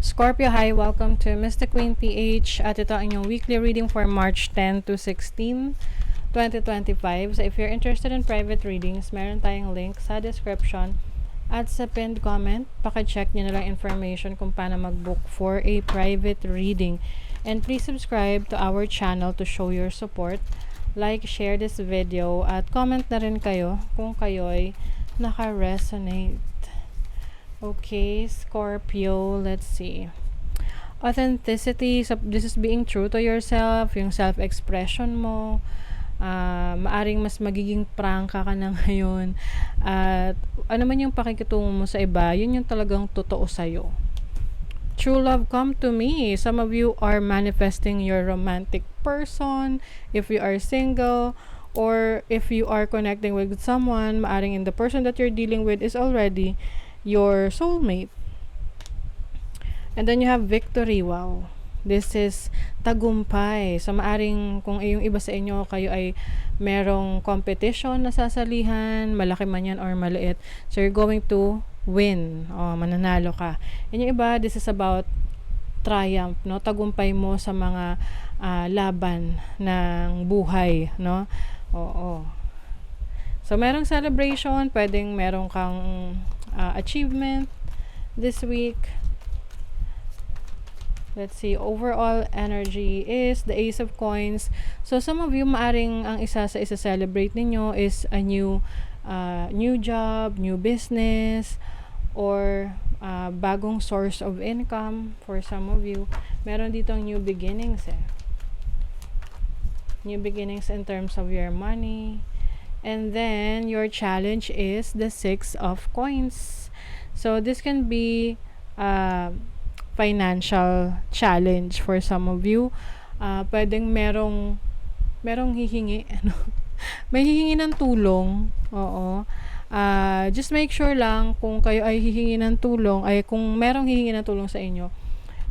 Scorpio, hi! Welcome to Mystic Queen PH at ito ang inyong weekly reading for March 10 to 16, 2025. So if you're interested in private readings, meron tayong link sa description at sa pinned comment. Paki-check nyo na lang information kung paano mag-book for a private reading. And please subscribe to our channel to show your support. Like, share this video at comment na rin kayo kung kayo'y naka-resonate. Okay, Scorpio, let's see. Authenticity, so this is being true to yourself, yung self-expression mo. Maaring mas magiging prangka ka na ngayon. At ano man yung pakikitungo mo sa iba, yun yung talagang totoo sa'yo. True love come to me. Some of you are manifesting your romantic person. If you are single, or if you are connecting with someone, maaring in the person that you're dealing with is already your soulmate. And then you have victory. Wow. This is tagumpay. So maaring kung yung iba sa inyo, kayo ay merong competition na sasalihan, malaki man yan or maliit. So you're going to win. Mananalo ka. And yung iba, this is about triumph, no? Tagumpay mo sa mga laban ng buhay, no? Oo. So merong celebration, pwedeng merong kang achievement this week. Let's see, overall energy is the Ace of Coins. So some of you, maaring ang isa sa isa-celebrate ninyo is a new job, new business, or bagong source of income. For some of you, meron ditong new beginnings New beginnings in terms of your money. And then your challenge is the Six of Coins. So this can be financial challenge for some of you. Pwedeng merong hihingi, may hihingi ng tulong. Oo. Just make sure lang kung kayo ay hihingi ng tulong, ay kung merong hihingi ng tulong sa inyo,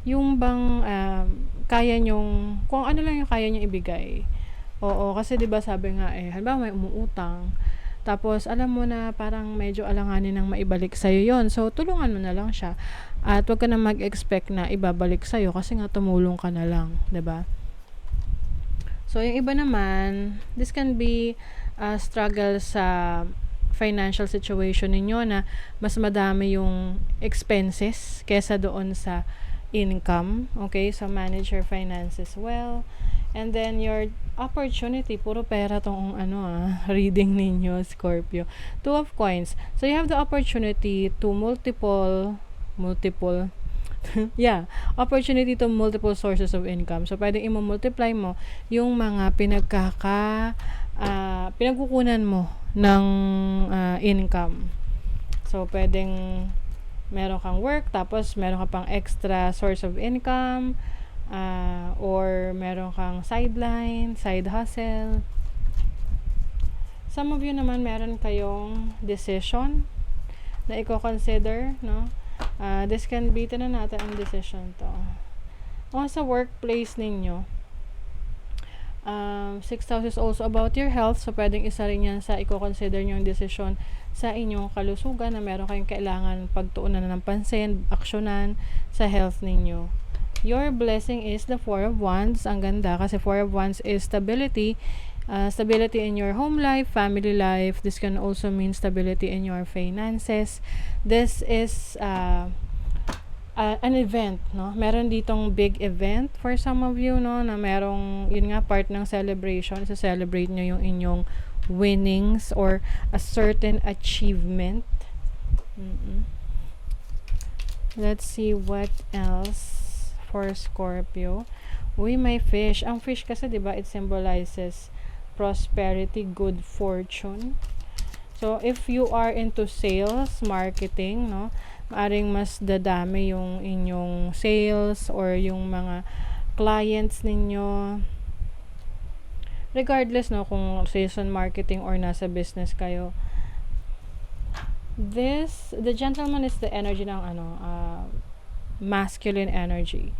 yung bang kaya nyong, kung ano lang yung kaya nyong ibigay. Oo, kasi 'di ba sabi nga halimbawa may umuutang, tapos alam mo na parang medyo alanganin nang maibalik sa iyo 'yon. So tulungan mo na lang siya. At 'wag ka na mag-expect na ibabalik sa iyo kasi nga tumulong ka na lang, 'di ba? So yung iba naman, this can be struggle sa financial situation ninyo na mas madami yung expenses kesa doon sa income. Okay, so manage your finances well. And then your opportunity, puro pera tong reading ninyo, Scorpio. Two of Coins. So you have the opportunity to multiple yeah, opportunity to multiple sources of income. So pwedeng i-multiply mo yung mga pinagkukunan mo ng income. So pwedeng meron kang work, tapos meron ka pang extra source of income, or meron kang sideline, side hustle. Some of you naman meron kayong decision na i-consider, no? This can be, tinan natin ang decision to. Sa workplace ninyo, 6th house is also about your health, so pwedeng isa rin yan sa i-consider nyo yung decision sa inyong kalusugan na meron kayong kailangan pagtuunan ng pansin, aksyonan sa health ninyo. Your blessing is the Four of Wands. Ang ganda kasi Four of Wands is stability. Stability in your home life, family life. This can also mean stability in your finances. This is an event, no? Meron ditong big event for some of you, no? Na merong, yun nga, part ng celebration. Celebrate nyo yung inyong winnings or a certain achievement. Let's see what else for Scorpio. May fish. Ang fish kasi, 'di ba, it symbolizes prosperity, good fortune. So if you are into sales, marketing, no, maaring mas dadami yung inyong sales or yung mga clients ninyo. Regardless, no, kung sales and marketing or nasa business kayo. The gentleman is the energy ng masculine energy.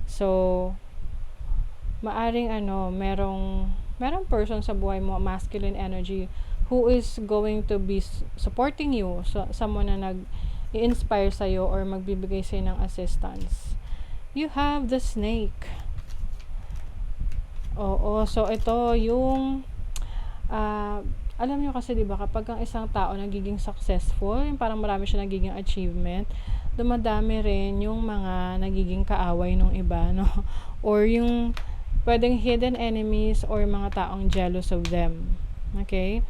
So maaring merong person sa buhay mo, masculine energy, who is going to be supporting you. So someone na i-inspire sa'yo or magbibigay sa'yo ng assistance. You have the snake. Oo, so ito yung alam nyo kasi, diba, kapag ang isang tao nagiging successful, yung parang marami siya nagiging achievement, dumadami rin yung mga nagiging kaaway ng iba, no? Or yung pwedeng hidden enemies or mga taong jealous of them. Okay?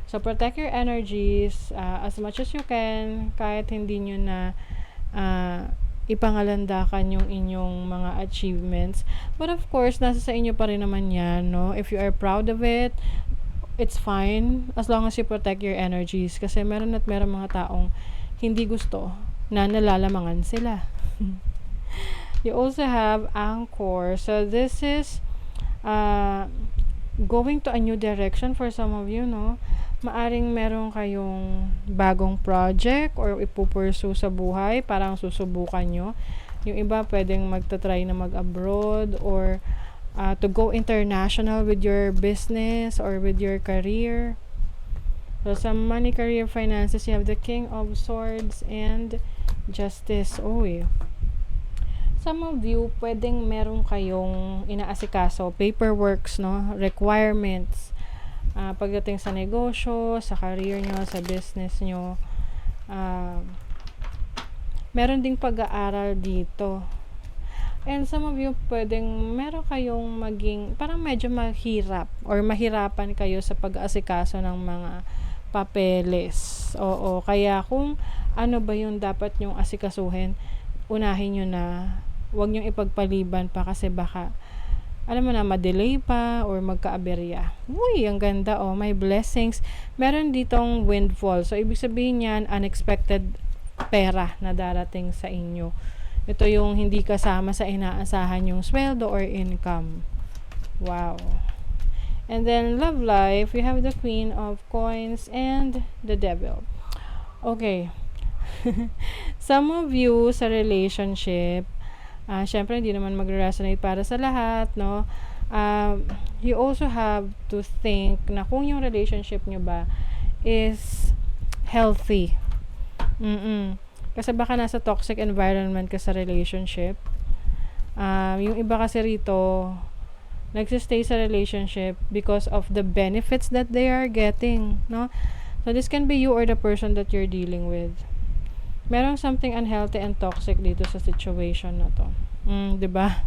So, protect your energies as much as you can, kahit hindi nyo na ipangalandakan yung inyong mga achievements. But of course, nasa sa inyo pa rin naman yan, no? If you are proud of it, it's fine as long as you protect your energies, kasi meron mga taong hindi gusto na nalalamangan sila. You also have Anchor. So this is going to a new direction for some of you, no? Maaring meron kayong bagong project or ipupursue sa buhay, parang susubukan nyo. Yung iba pwedeng magta-try na mag-abroad or to go international with your business or with your career. So, some money, career, finances, you have the King of Swords and Justice. Some of you, pwedeng meron kayong inaasikaso, paperworks, no? Requirements. Pagdating sa negosyo, sa career nyo, sa business nyo. Meron ding pag-aaral dito. And some of you, pwedeng meron kayong maging, parang medyo mahirap or mahirapan kayo sa pag-asikaso ng mga papeles. Oo, kaya kung ano ba yung dapat nyong asikasuhin, unahin nyo na, huwag nyong ipagpaliban pa kasi baka, alam mo na, ma-delay pa or magka-aberya. Uy, ang ganda, may blessings. Meron ditong windfall. So, ibig sabihin yan, unexpected pera na darating sa inyo. Ito yung hindi kasama sa inaasahan yung sweldo or income. Wow. And then, love life, we have the Queen of Coins and the Devil. Okay. Some of you sa relationship, syempre hindi naman mag-resonate para sa lahat, no? You also have to think na kung yung relationship nyo ba is healthy. Kasi baka nasa toxic environment ka sa relationship. Yung iba kasi rito, nagsistay sa relationship because of the benefits that they are getting, no? So, this can be you or the person that you're dealing with. Merong something unhealthy and toxic dito sa situation na to. Diba?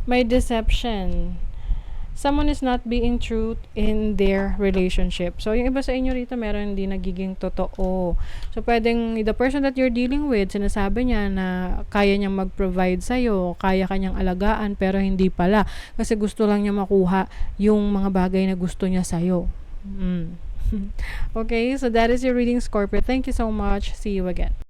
May deception. Someone is not being true in their relationship. So, yung iba sa inyo rito, meron hindi nagiging totoo. So, pwedeng the person that you're dealing with, sinasabi niya na kaya niyang mag-provide sa'yo, kaya kanyang alagaan, pero hindi pala. Kasi gusto lang niya makuha yung mga bagay na gusto niya sa'yo. Okay, so that is your reading, Scorpio. Thank you so much. See you again.